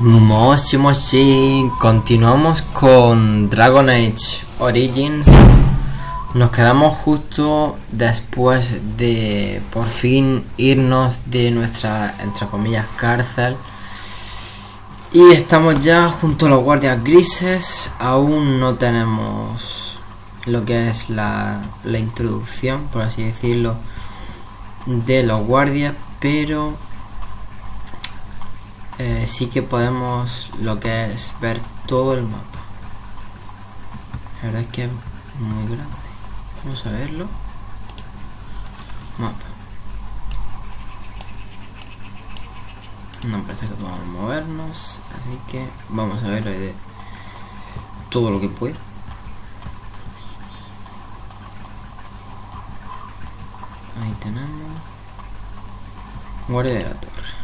Moshi Moshi, continuamos con Dragon Age Origins. Nos quedamos justo después de por fin irnos de nuestra, entre comillas, cárcel. Y estamos ya junto a los guardias grises. Aún no tenemos lo que es la introducción, por así decirlo, de los guardias, pero sí que podemos lo que es ver todo el mapa. La verdad es que es muy grande. Vamos a verlo. Mapa. No parece que podamos movernos, así que vamos a ver de todo lo que puede. Ahí tenemos guardia de la torre.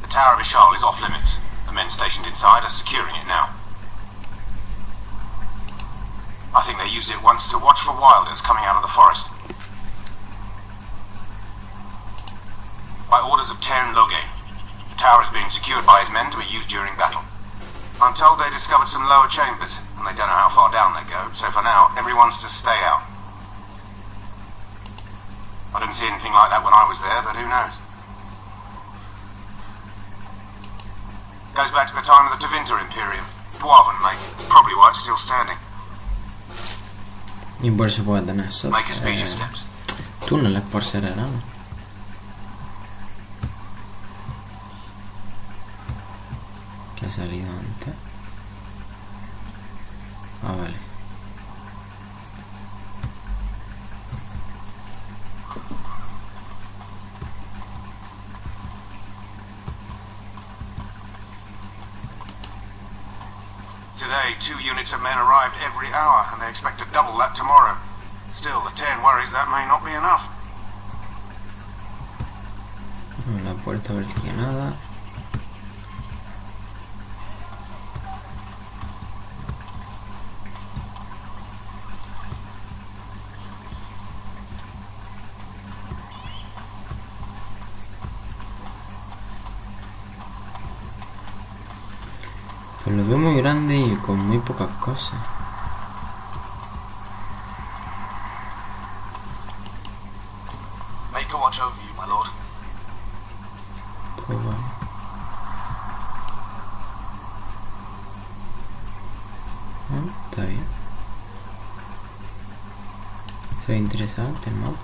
The Tower of Ishal is off limits. The men stationed inside are securing it now. I think they used it once to watch for wilders coming out of the forest. By orders of Terran Loghain, the tower is being secured by his men to be used during battle. I'm told they discovered some lower chambers, and they don't know how far down they go, so for now, everyone's to stay out. I didn't see anything like that when I was there, but who knows? Goes back to the time of the Tevinter Imperium. Dwarven make. It's probably why it's still standing. Y por eso puede tener eso. Túneles por ser enano. ¿Qué ha salido antes? Ah, vale. Today, 2 units of men arrived every hour, and they expect to double that tomorrow. Still, the Terran worries that may not be enough. La puerta parece que nada. Pues lo veo muy grande y con muy pocas cosas. Make a watch over you, my lord. Pues vale. Está bien. Se ve interesante el mapa.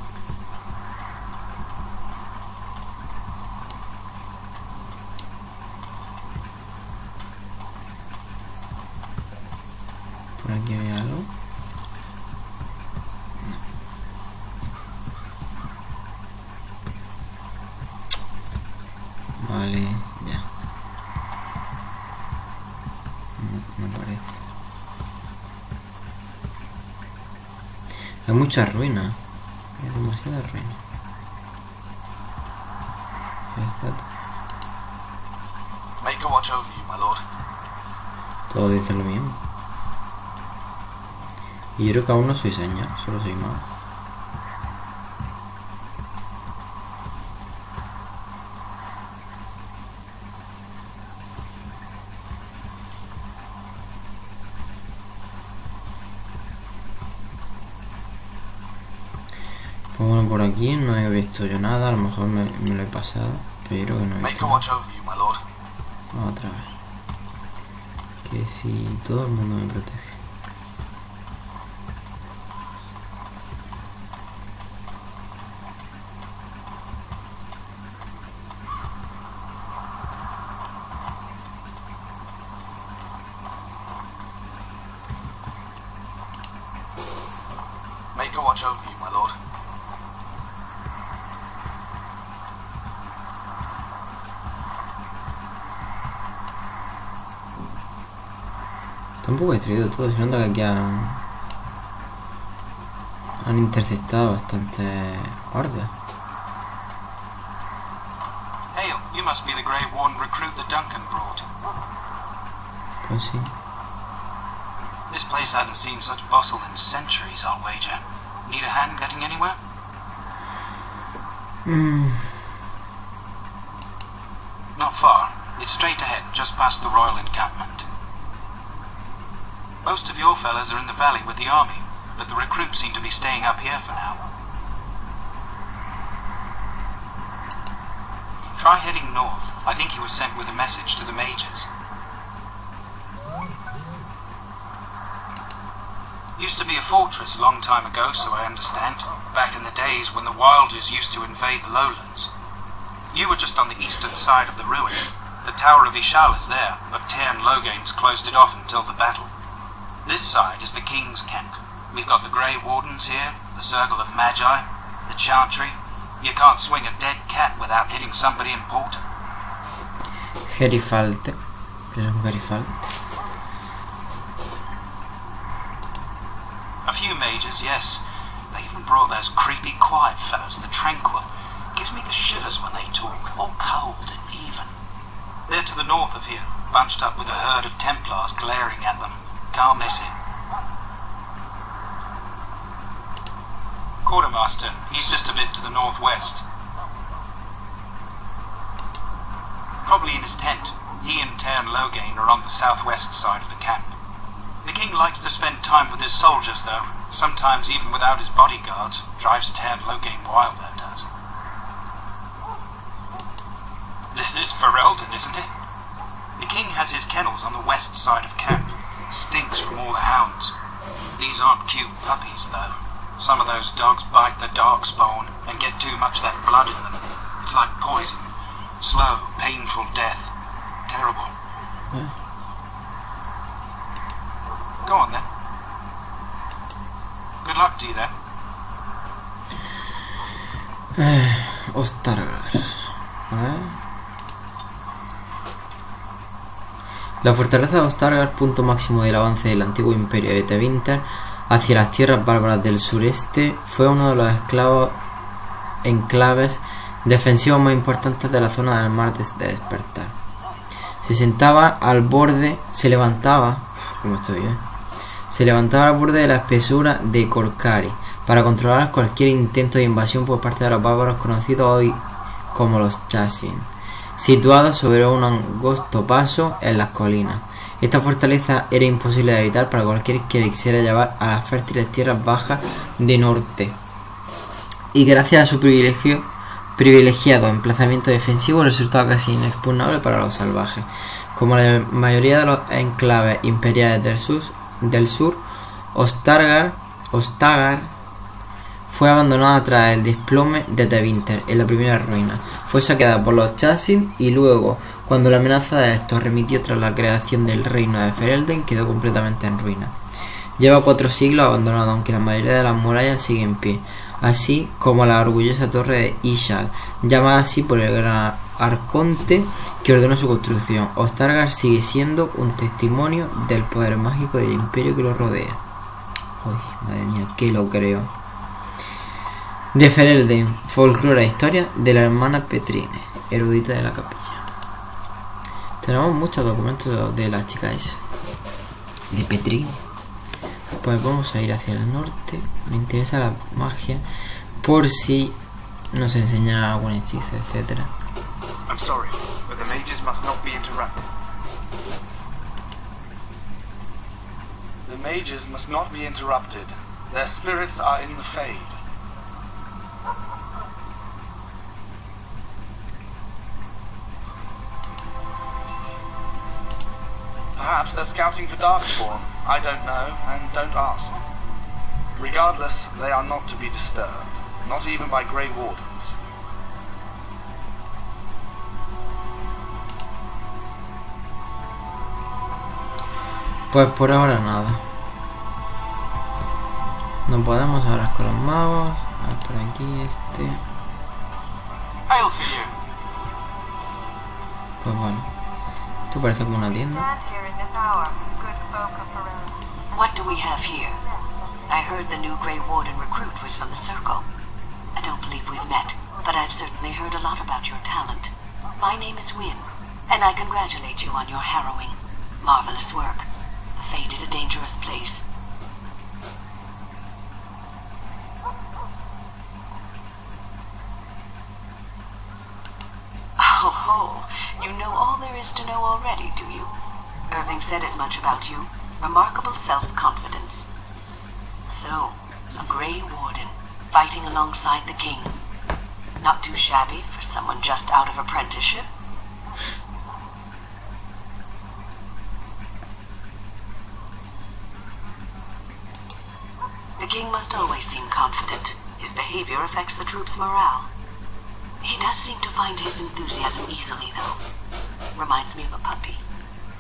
Por aquí hay algo. No. Vale, ya. No, me parece. Hay muchas ruinas. Hay demasiadas ruinas. Make a watch over you, my lord. Todo dice lo mismo. Y yo creo que aún no soy seña, solo soy mago. Pues bueno, por aquí no he visto yo nada, a lo mejor me lo he pasado, pero que no he visto nada. Otra vez. Que si todo el mundo me protege. Make a watch over you, my lord. Está un poco destruido todo, se nota que aquí han interceptado bastante hordas. Hail, you must be the Grey Warden recruit that Duncan brought. Pues sí. This place hasn't seen such bustle in centuries, I'll wager. Need a hand getting anywhere? Not far. It's straight ahead, just past the royal encampment. Most of your fellas are in the valley with the army, but the recruits seem to be staying up here for now. Try heading north. I think he was sent with a message to the mages. Used to be a fortress a long time ago, so I understand. Back in the days when the Wilders used to invade the lowlands. You were just on the eastern side of the ruin. The Tower of Ishal is there, but Tairn Logain's closed it off until the battle. This side is the King's camp. We've got the Grey Wardens here, the Circle of Magi, the Chantry. You can't swing a dead cat without hitting somebody important. Gerifalte. ¿Qué es un Gerifalte? A few mages, yes. They even brought those creepy quiet fellows, the Tranquil. Gives me the shivers when they talk, all cold and even. They're to the north of here, bunched up with a herd of Templars glaring at them. Can't miss it. Quartermaster, he's just a bit to the northwest. Probably in his tent. He and Tairn Logain are on the southwest side of the camp. The king likes to spend time with his soldiers, though. Sometimes even without his bodyguards. Drives Tairn Logain wild, that does. This is Ferelden, isn't it? The king has his kennels on the west side of camp. Stinks from all the hounds. These aren't cute puppies, though. Some of those dogs bite the darkspawn and get too much of that blood in them. It's like poison. Slow, painful death. Terrible. Go on, then. Good luck to you, then. Ostargar. La fortaleza de Ostargar, punto máximo del avance del antiguo imperio de Tevinter hacia las tierras bárbaras del sureste, fue uno de los enclaves defensivos más importantes de la zona del mar de Despertar. Se levantaba al borde de la espesura de Korkari para controlar cualquier intento de invasión por parte de los bárbaros conocidos hoy como los Chassin, situados sobre un angosto paso en las colinas. Esta fortaleza era imposible de evitar para cualquiera que quisiera llevar a las fértiles tierras bajas de norte, y gracias a su privilegiado emplazamiento defensivo resultaba casi inexpugnable para los salvajes. Como la mayoría de los enclaves imperiales del sur, Ostargar fue abandonada tras el desplome de Tevinter en la primera ruina. Fue saqueada por los Chassin y luego, cuando la amenaza de estos remitió tras la creación del reino de Ferelden, quedó completamente en ruina. Lleva 4 siglos abandonado, aunque la mayoría de las murallas sigue en pie, así como la orgullosa torre de Ishal, llamada así por el gran arconte que ordenó su construcción. Ostargar sigue siendo un testimonio del poder mágico del imperio que lo rodea. Uy, madre mía, que lo creo. De Ferelden, folclore e historia de la hermana Petrine, erudita de la capilla. Tenemos muchos documentos de la chica esa, de Petrine. Pues vamos a ir hacia el norte. Me interesa la magia, por si nos enseñan algún hechizo, etcétera. I'm sorry, but the mages must not be interrupted. The mages must not be interrupted. Their spirits are in the Fade. Perhaps they're scouting for Darkspawn. I don't know, and don't ask. Regardless, they are not to be disturbed, not even by Grey Wardens. Pues por ahora nada. No podemos hablar con los magos. A ver, por aquí Hail to you. Pues bueno. Esto parece como una tienda. What do we have here? I heard the new Grey Warden recruit was from the Circle. I don't believe we've met, but I've certainly heard a lot about your talent. My name is Wynne, and I congratulate you on your harrowing, marvelous work. The Fade is a dangerous place. Oh, You know all there is to know already, do you? Irving said as much about you. Remarkable self-confidence. So, a Grey Warden, fighting alongside the king. Not too shabby for someone just out of apprenticeship. The king must always seem confident. His behavior affects the troops' morale. He does seem to find his enthusiasm easily, though. Reminds me of a puppy.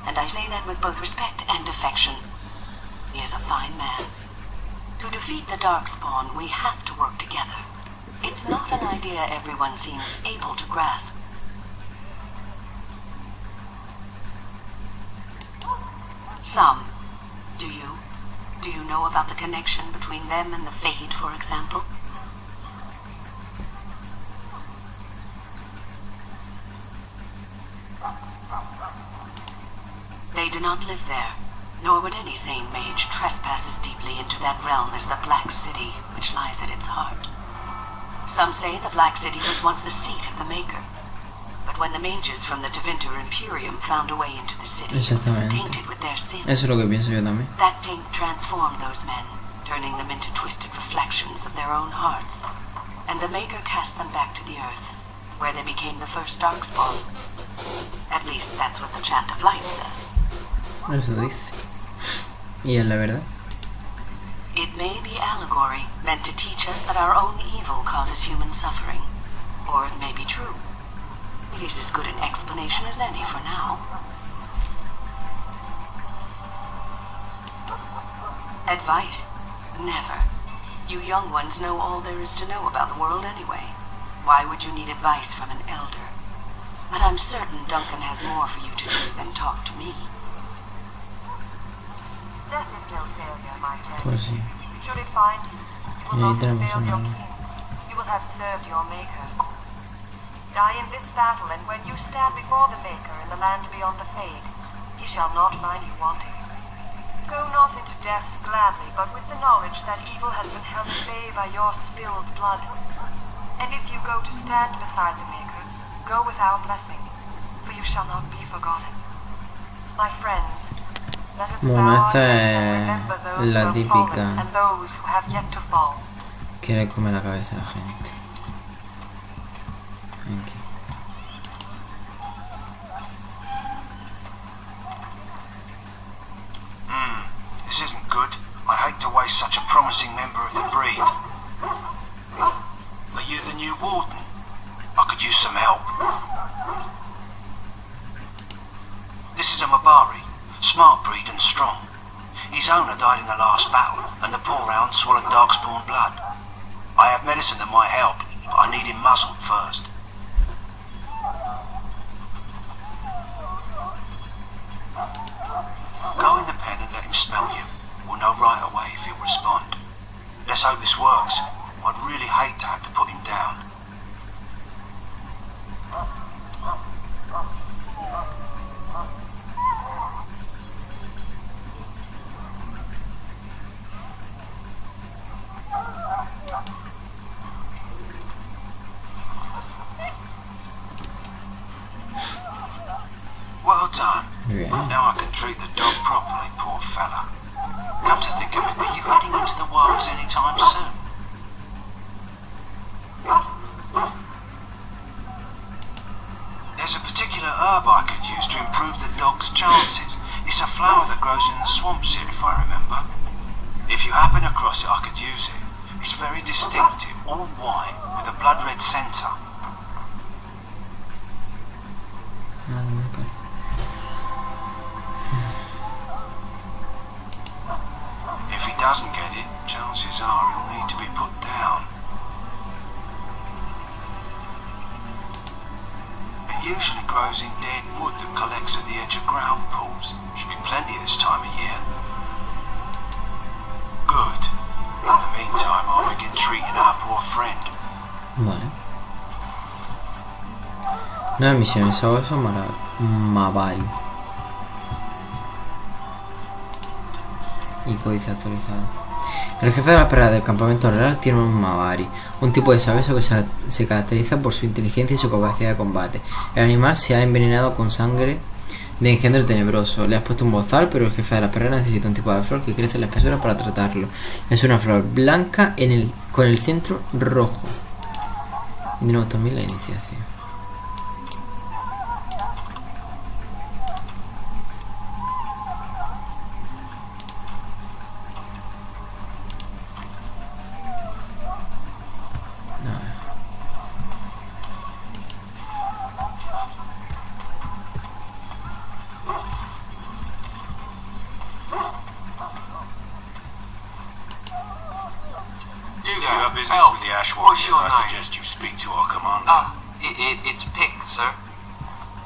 And I say that with both respect and affection. He is a fine man. To defeat the Darkspawn, we have to work together. It's not an idea everyone seems able to grasp. Some. Do you? Do you know about the connection between them and the Fade, for example? They do not live there, nor would any sane mage trespass as deeply into that realm as the Black City, which lies at its heart. Some say the Black City was once the seat of the Maker, but when the mages from the Tevinter Imperium found a way into the city, it was tainted with their sin. Eso es lo que pienso yo también. That taint transformed those men, turning them into twisted reflections of their own hearts, and the Maker cast them back to the earth, where they became the first Darkspawn. At least that's what the Chant of Light says. Eso dice. ¿Y es la verdad? It may be allegory, meant to teach us that our own evil causes human suffering. Or it may be true. It is as good an explanation as any for now. Advice? Never. You young ones know all there is to know about the world anyway. Why would you need advice from an elder? But I'm certain Duncan has more for you to do than talk to me. Death is no failure, my friend. Pues sí. Should it find you, you will Y ahí not have tenemos failed your una. king. You will have served your Maker. Die in this battle, and when you stand before the Maker in the land beyond the Fade, he shall not find you wanting. Go not into death gladly, but with the knowledge that evil has been held at bay by your spilled blood. And if you go to stand beside the Maker, go with our blessing, for you shall not be forgotten. My friends, let us Bueno, bow esta our heads es and remember those la who have típica. fallen and those who have yet to fall. Que le come la cabeza a la gente. Aquí. This isn't good. I hate to waste such a promising member of the breed. Are you the new warden? I could use some help. This is a Mabari, smart breed and strong. His owner died in the last battle, and the poor hound swallowed Darkspawn blood. I have medicine that might help, but I need him muzzled first. Go in the pen and let him smell you. We'll know right away if he'll respond. Let's hope this works. I'd really hate to have to put him down. Well done. Bien. Now I can treat the dog properly, poor fella. Come to think of it, are you heading into the wilds anytime soon? There's a particular herb I could use to improve the dog's chances. It's a flower that grows in the swamps here, if I remember. If you happen across it, I could use it. It's very distinctive, all white, with a blood red centre. If he doesn't get it, chances are he'll need to be put down. It usually grows in dead wood that collects at the edge of ground pools. Should be plenty this time of year. Good. In the meantime, I'll begin treating our poor friend. Vale. Nuevas misiones, hago eso Mabari. Y códice actualizado. El jefe de la perra del campamento real tiene un Mavari, un tipo de sabueso que se caracteriza por su inteligencia y su capacidad de combate. El animal se ha envenenado con sangre de engendro tenebroso. Le has puesto un bozal, pero el jefe de la perra necesita un tipo de flor que crece en la espesura para tratarlo. Es una flor blanca con el centro rojo. De nuevo también la iniciación.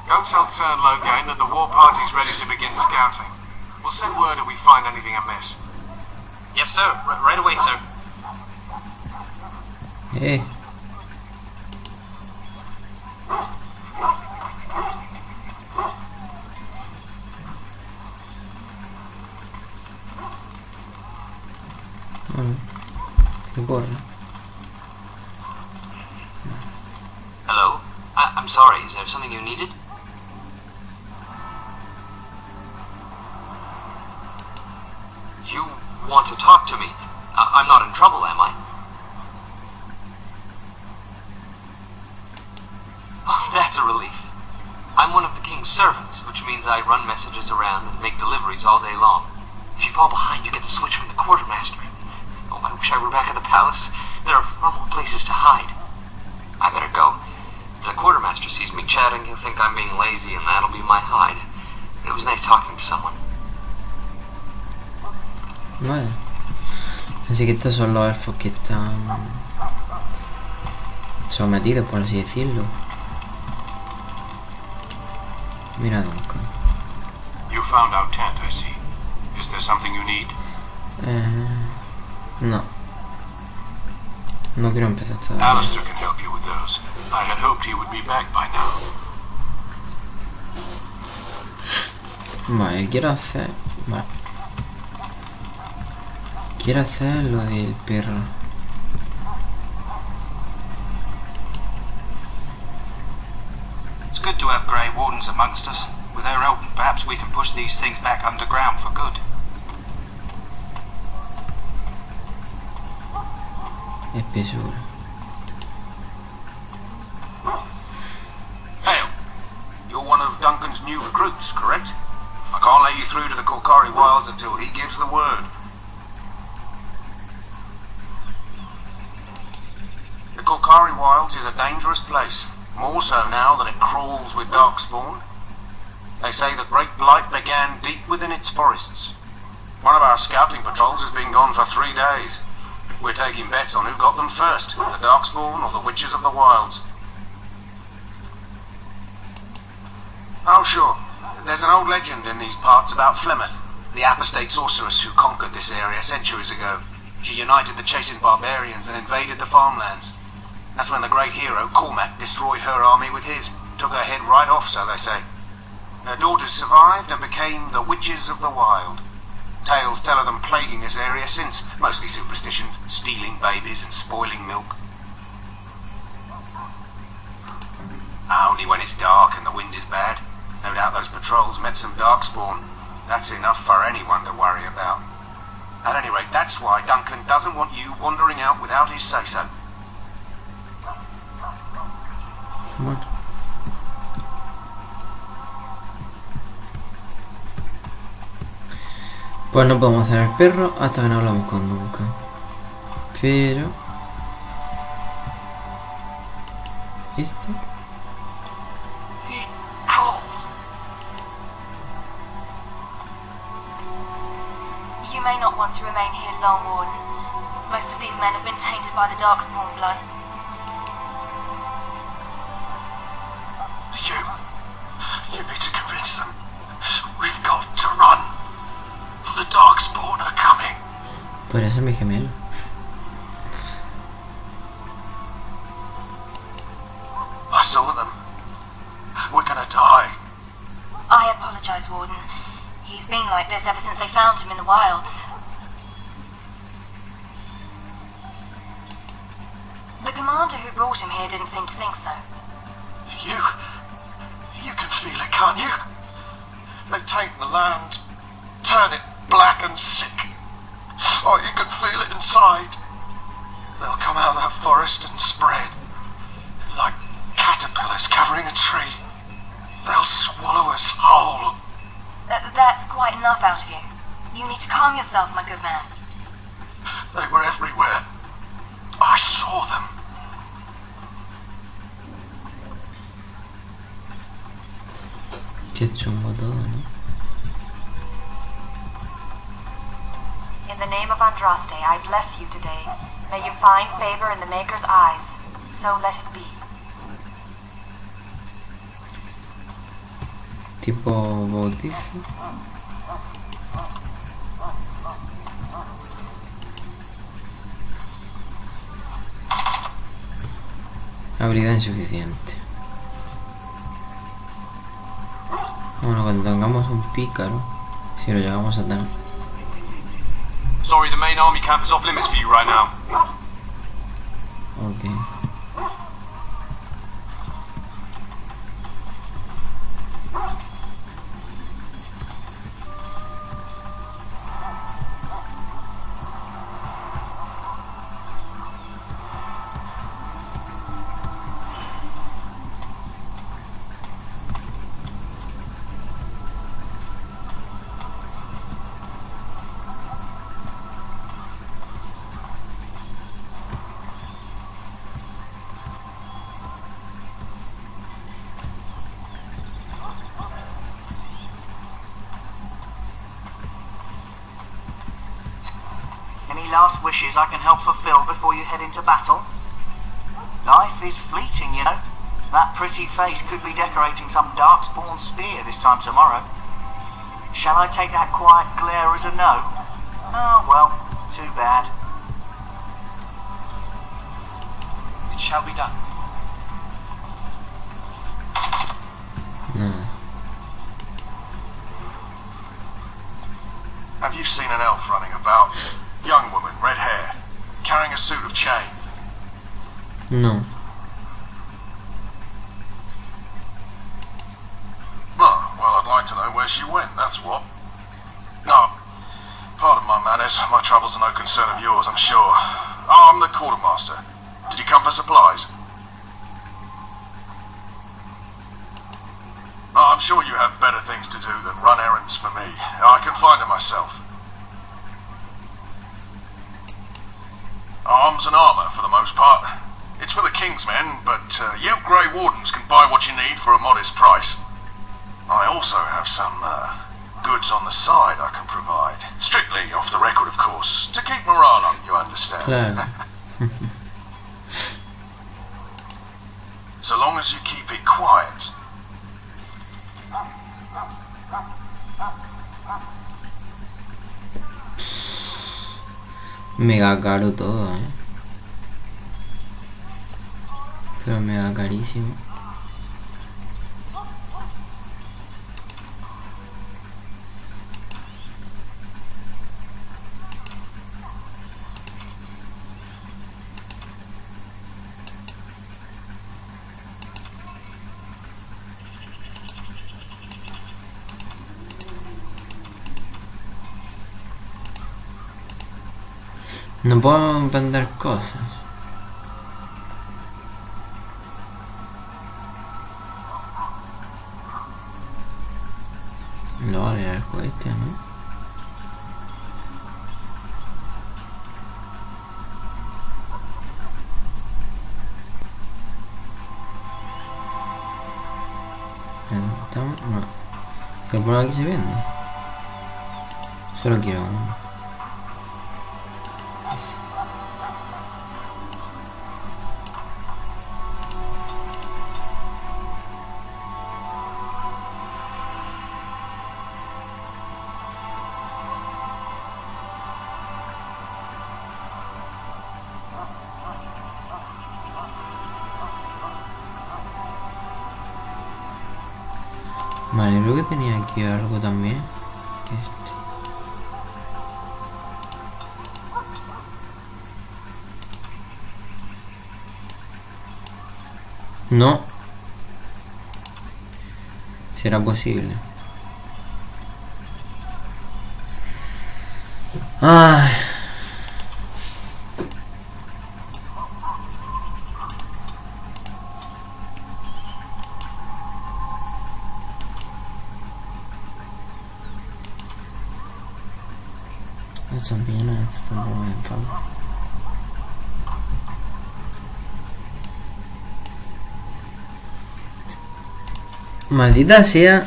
Go tell Turn Logain that the war party's ready to begin scouting. We'll send word if we find anything amiss. Yes, sir. Right away, sir. Hey. Hello? I'm sorry, is there something you needed? You want to talk to me? I'm not in trouble, am I? Oh, that's a relief. I'm one of the king's servants, which means I run messages around and make deliveries all day long. If you fall behind, you get the switch from the quartermaster. Oh, I wish I were back at the palace. There are far more places to hide. I better go. If the quartermaster sees me chatting, he'll think I'm being lazy, and that'll be my hide. It was nice talking to someone. Vale. Así que estos son los elfos que están sometidos, por así decirlo. Mira, Duncan. You found our tent, I see. Is there something you need? No. No quiero empezar esta vez. Alistair can help you with those. I had hoped he would be back by now. Vale, quiero hacer... Vale. Quiero hacer lo del perro. It's good to have Grey Wardens amongst us. With their help, perhaps we can push these things back underground for good. Espesura. Hale, you're one of Duncan's new recruits, correct? I can't let you through to the Korkari Wilds until he gives the word. The Korkari Wilds is a dangerous place, more so now that it crawls with darkspawn. They say the Great Blight began deep within its forests. One of our scouting patrols has been gone for 3 days. We're taking bets on who got them first, the Darkspawn or the Witches of the Wilds. Oh, sure. There's an old legend in these parts about Flemeth, the apostate sorceress who conquered this area centuries ago. She united the chasing barbarians and invaded the farmlands. That's when the great hero, Cormac, destroyed her army with his. Took her head right off, so they say. Her daughters survived and became the Witches of the Wild. Tales tell of them plaguing this area since, mostly superstitions, stealing babies and spoiling milk. Only when it's dark and the wind is bad. No doubt those patrols met some darkspawn. That's enough for anyone to worry about. At any rate, that's why Duncan doesn't want you wandering out without his say-so. What? Pues no podemos hacer el perro hasta que no hablamos con Duncan. Pero... ¿este? You may not want to remain here long, Warden. Most of these men have been tainted by the Darkspawn blood. You need to convince them. We've got to run. The Darkspawn are coming. Podría ser mi gemelo. I saw them. We're gonna die. I apologize, Warden. He's been like this ever since they found him in the wilds. commander who brought him here didn't seem to think so. You can feel it, can't you? They've taken the land, turned it black and sick. Oh, you can feel it inside. They'll come out of that forest and spread, like caterpillars covering a tree. They'll swallow us whole. That's quite enough out of you. You need to calm yourself, my good man. They were everywhere. I saw them. Qué chungo todo, ¿no? In the name of Andraste, I bless you today. May you find favor in the Maker's eyes. So let it be. Tipo bautizo. Habilidad insuficiente. Bueno, cuando tengamos un pícaro, si lo llegamos a tener. Sorry, the main army camp is off limits for you right now. Ok. Any last wishes I can help fulfill before you head into battle? Life is fleeting, you know. That pretty face could be decorating some darkspawn spear this time tomorrow. Shall I take that quiet glare as a no? Oh, well, too bad. It shall be done. Have you seen an elf running about? Young woman, red hair, carrying a suit of chain. No. Oh, well, I'd like to know where she went, that's what. No, pardon my manners. My troubles are no concern of yours, I'm sure. Oh, I'm the quartermaster. Did you come for supplies? Oh, I'm sure you have better things to do than run errands for me. I can find them myself. Arms and armour, for the most part. It's for the King's men, but you Grey Wardens can buy what you need for a modest price. I also have some goods on the side I can provide. Strictly off the record, of course. To keep morale up, you understand. Claro. So long as you keep it quiet. Mega caro todo, pero mega carísimo. No puedo vender cosas. Lo vale el cohete, ¿no? No. ¿Qué por aquí se vende? Solo quiero uno. Vale, creo que tenía aquí algo también. No. ¿Será posible? Ay. Los champiñones están muy en falta. Maldita sea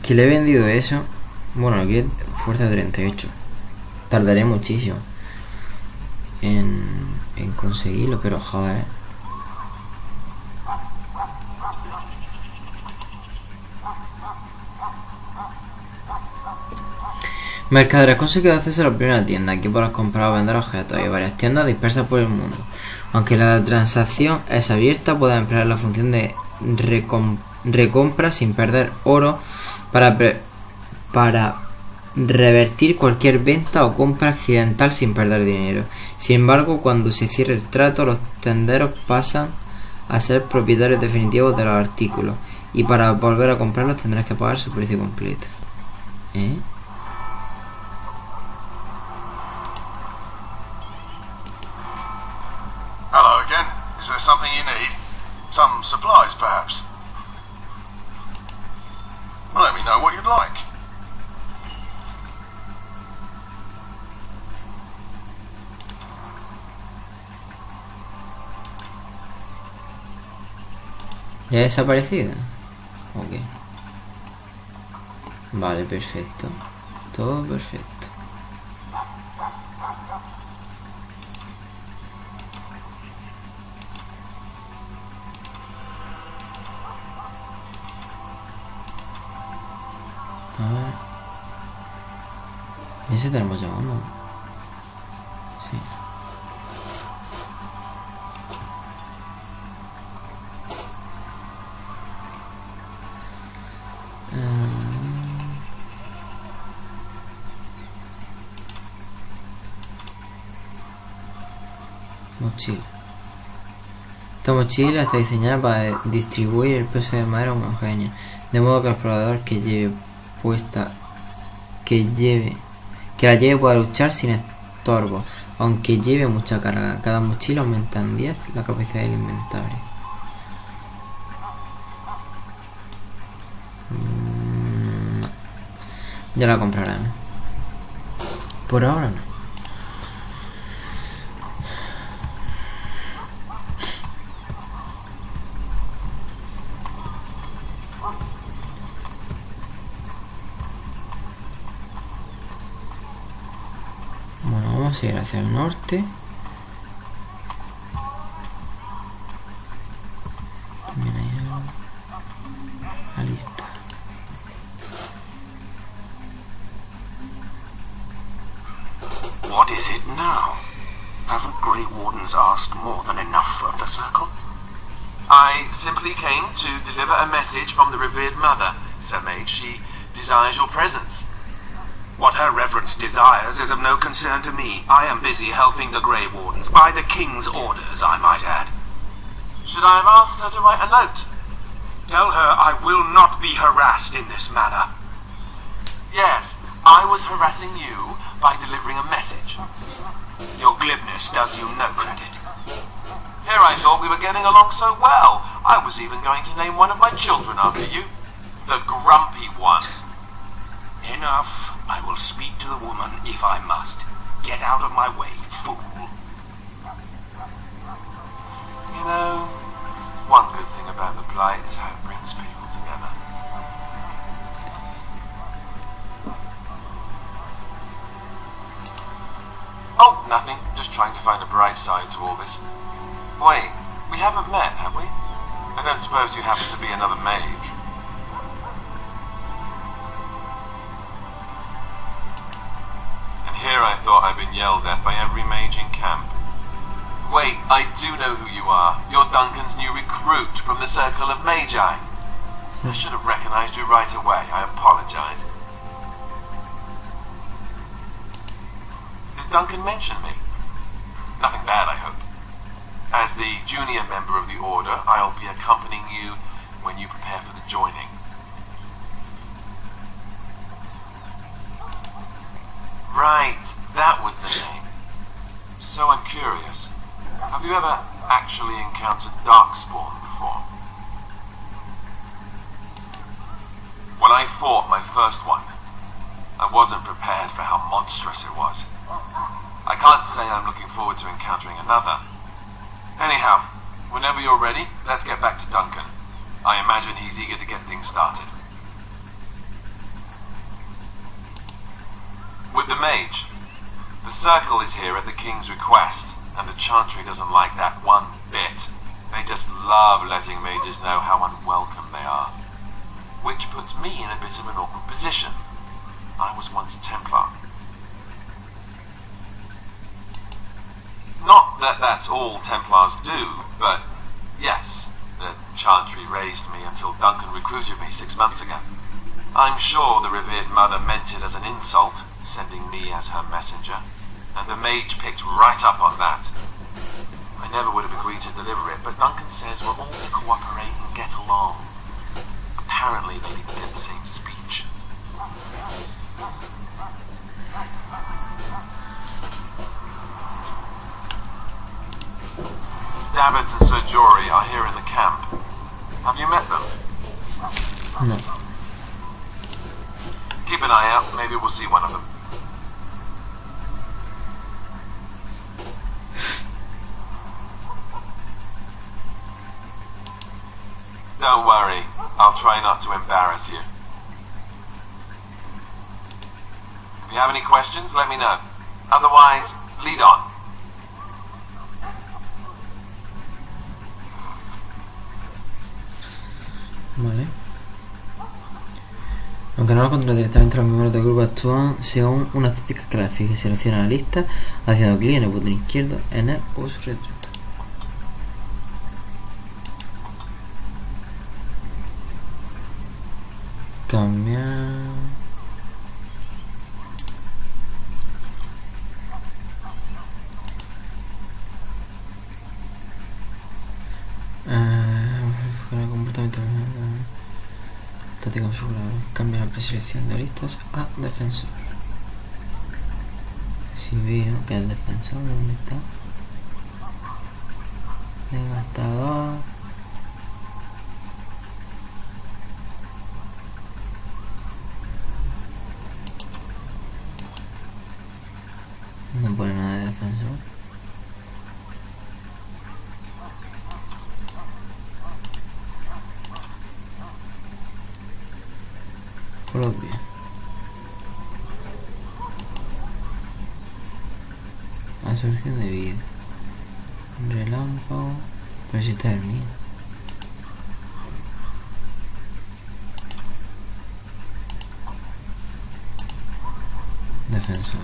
que le he vendido eso. Bueno, aquí es fuerza 38. Tardaré muchísimo en conseguirlo, pero joder. Mercaderes conseguido acceso a la primera tienda. Aquí podrás comprar o vender objetos. Hay varias tiendas dispersas por el mundo. Aunque la transacción es abierta, puedes emplear la función de recompra sin perder oro para revertir cualquier venta o compra accidental sin perder dinero. Sin embargo, cuando se cierre el trato, los tenderos pasan a ser propietarios definitivos de los artículos y para volver a comprarlos tendrás que pagar su precio completo. Hello again. Is there something you need? Some supplies, perhaps? Well, let me know what you'd like. ¿Ya ha desaparecido? Ok. Vale, perfecto. Todo perfecto. A ver. ¿Y ese tenemos ya uno? Sí. Mochila. Esta mochila está diseñada para distribuir el peso de madera homogéneo, de modo que el explorador que la lleve pueda luchar sin estorbo, aunque lleve mucha carga. Cada mochila aumenta en 10 la capacidad del inventario. No. Ya la compraremos. Por ahora no. Vamos a ir hacia el norte. También hay Alistair. What is it now? Haven't Grey Wardens asked more than enough of the Circle? I simply came to deliver a message from the revered mother, Sir Mage. She desires your presence. What her reverence desires is of no concern to me. I am busy helping the Grey Wardens, by the King's orders, I might add. Should I have asked her to write a note? Tell her I will not be harassed in this manner. Yes, I was harassing you by delivering a message. Your glibness does you no credit. Here I thought we were getting along so well. I was even going to name one of my children after you. The Grumpy One. Enough. I will speak to the woman if I must. Get out of my way, fool. You know, one good thing about the Blight is how it brings people together. Oh, nothing. Just trying to find a bright side to all this. Wait, we haven't met, have we? I don't suppose you happen to be another mage. Here I thought I'd been yelled at by every mage in camp. Wait, I do know who you are. You're Duncan's new recruit from the Circle of Magi. I should have recognized you right away. I apologize. Did Duncan mention me? Nothing bad, I hope. As the junior member of the Order, I'll be accompanying you when you prepare for the joining. Right, that was the name. So I'm curious. Have you ever actually encountered Darkspawn before? When I fought my first one, I wasn't prepared for how monstrous it was. I can't say I'm looking forward to encountering another. Anyhow, whenever you're ready, let's get back to Duncan. I imagine he's eager to get things started. With the mage, the circle is here at the king's request, and the chantry doesn't like that one bit. They just love letting mages know how unwelcome they are. Which puts me in a bit of an awkward position. I was once a Templar. Not that that's all Templars do, but yes, the chantry raised me until Duncan recruited me 6 months ago. I'm sure the revered mother meant it as an insult, sending me as her messenger, and the mage picked right up on that. I never would have agreed to deliver it, but Duncan says we're all to cooperate and get along. Apparently they didn't get the same speech. Dabbit and Sir Jory are here in the camp. Have you met them? No. Keep an eye out, maybe we'll see one of them. Don't worry, I'll try not to embarrass you. If you have any questions, let me know. Otherwise, lead on. Vale. Aunque no lo controla directamente, los miembros del grupo actúan según una táctica gráfica y selecciona la lista haciendo clic en el botón izquierdo en él o su retro. Cambiar. Comportamiento. Táctica configurable. Cambia la preselección de listas a defensor. Si veo que el defensor, ¿dónde está? Desgastador. No pone nada de defensor. Propio. Absorción de vida. Relámpago. Pero si está el mío. Defensor.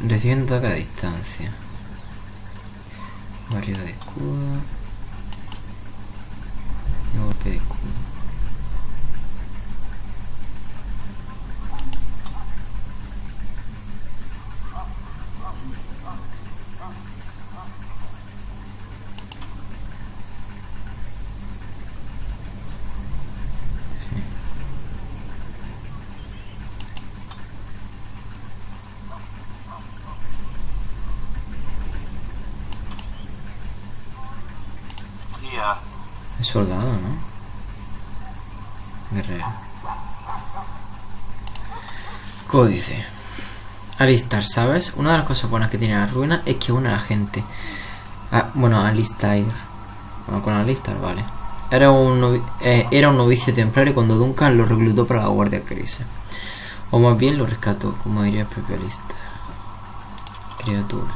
Recibiendo ataque a distancia. Barriga de escudo. Y golpe de escudo. Es soldado, ¿no? Guerrero. Códice. Alistair, ¿sabes? Una de las cosas buenas que tiene la ruina es que une a la gente. Bueno, Alistair. Bueno, con Alistair, vale. Era un novicio templario cuando Duncan lo reclutó para la Guardia Crisis. O más bien lo rescató, como diría el propio Alistair. Criatura.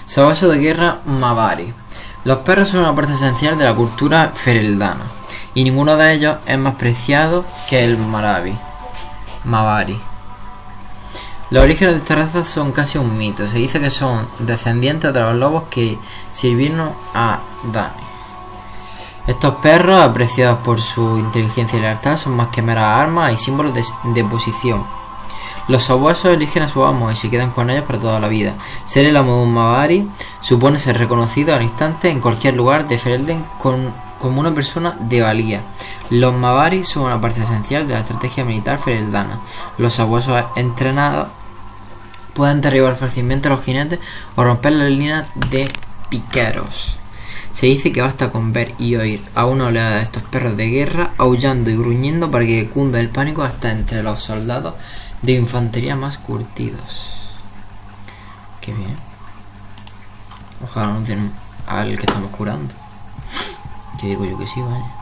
Sabazo de guerra Mavari. Los perros son una parte esencial de la cultura fereldana, y ninguno de ellos es más preciado que el Mavari. Los orígenes de esta raza son casi un mito. Se dice que son descendientes de los lobos que sirvieron a Dani. Estos perros, apreciados por su inteligencia y lealtad, son más que meras armas y símbolos de posición. Los sabuesos eligen a su amo y se quedan con ellos para toda la vida. Ser el amo de un Mavari supone ser reconocido al instante en cualquier lugar de Ferelden como una persona de valía. Los Mavari son una parte esencial de la estrategia militar fereldana. Los sabuesos entrenados pueden derribar fácilmente a los jinetes o romper las líneas de piqueros. Se dice que basta con ver y oír a una oleada de estos perros de guerra aullando y gruñendo para que cunda el pánico hasta entre los soldados de infantería más curtidos. Qué bien. Ojalá nos den al que estamos curando. Que digo yo que sí, vaya.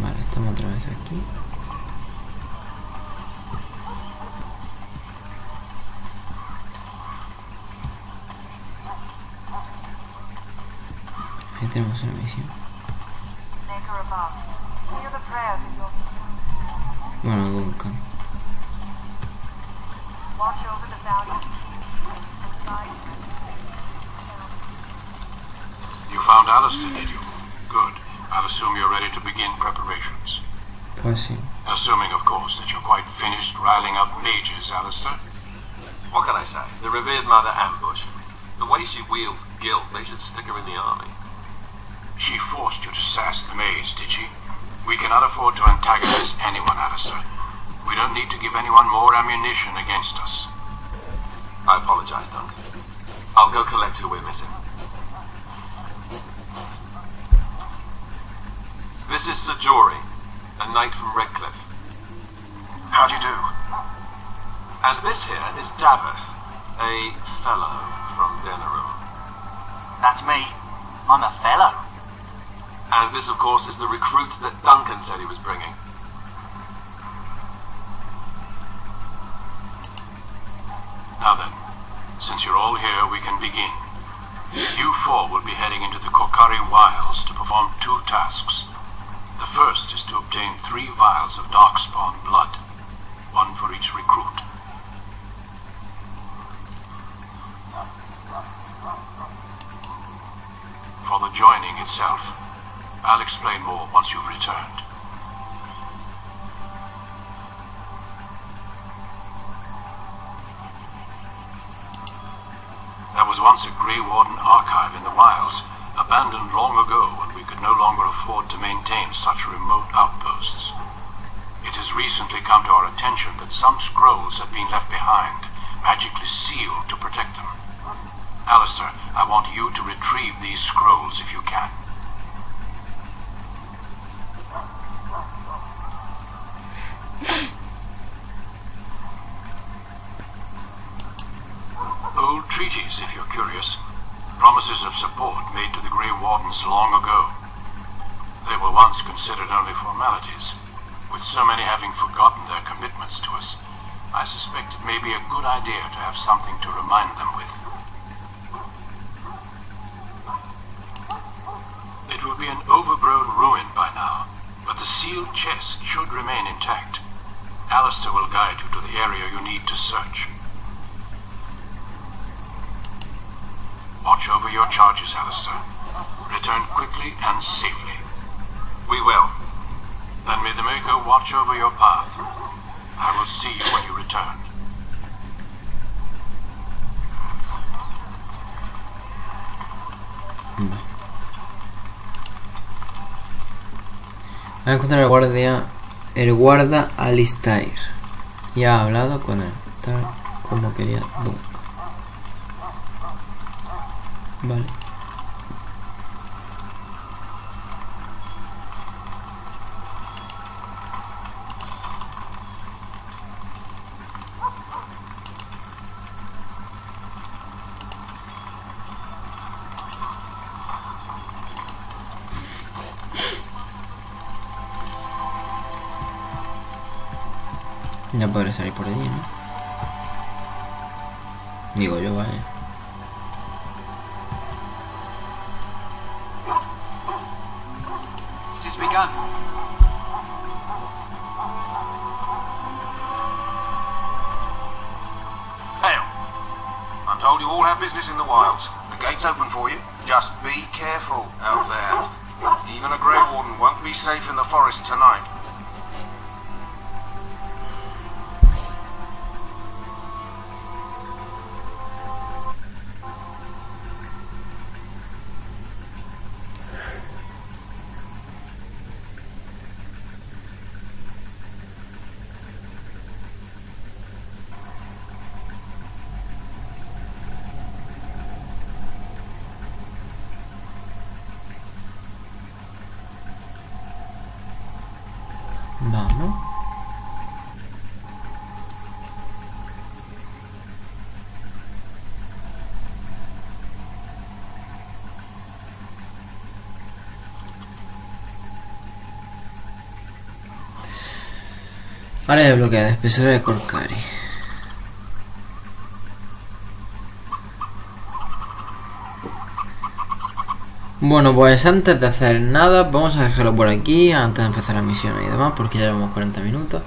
Vale, estamos otra vez aquí. Ahí tenemos una misión. Bueno, Duncan. You found Alistair, did you? Good. I'll assume you're ready to begin preparations. Pues sí. Assuming, of course, that you're quite finished riling up mages, Alistair. What can I say? The revered mother ambushed me. The way she wields guilt, they should stick her in the army. She forced you to sass the mage, did she? We cannot afford to antagonize anyone, Alistair. We don't need to give anyone more ammunition against us. I apologize, Duncan. I'll go collect who we're missing. This is Sir Jory, a knight from Redcliffe. How do you do? And this here is Daveth, a fellow from Denerim. That's me. I'm a fellow. And this, of course, is the recruit that Duncan said he was bringing. Now then, since you're all here, we can begin. You four will be heading into the Kokari Wilds to perform 2 tasks. The first is to obtain 3 vials of Darkspawn blood, 1 for each recruit. For the joining itself, I'll explain more once you've returned. There was once a Grey Warden archive in the wilds, abandoned long ago when we could no longer afford to maintain such remote outposts. It has recently come to our attention that some scrolls have been left behind, magically sealed to protect them. Alistair, I want you to retrieve these scrolls if you can. Old treaties, if you're curious. Promises of support made to the Grey Wardens long ago. They were once considered only formalities. With so many having forgotten their commitments to us, I suspect it may be a good idea to have something to remind them with. It will be an overgrown ruin by now, but the sealed chest should remain intact. Alistair will guide you to the area you need to search. Watch over your charges, Alistair. Return quickly and safely. We will. Then may the Maker watch over your path. I will see you when you return. Va a encontrar el guarda Alistair. Ya ha hablado con él, tal como quería Duncan. Vale. Ya podré salir por allí, ¿no? Digo yo, vaya. It has begun. have business in the wilds. The gate's open for you. Just be careful out there. Even a Grey Warden won't be safe in the forest tonight. Vamos. Área de bloqueo, espesor de Corcari. Bueno, pues antes de hacer nada, vamos a dejarlo por aquí, antes de empezar la misión y demás, porque ya llevamos 40 minutos.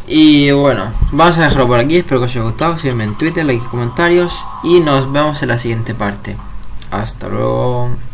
Y bueno, vamos a dejarlo por aquí, espero que os haya gustado, sígueme en Twitter, like y comentarios, y nos vemos en la siguiente parte. Hasta luego.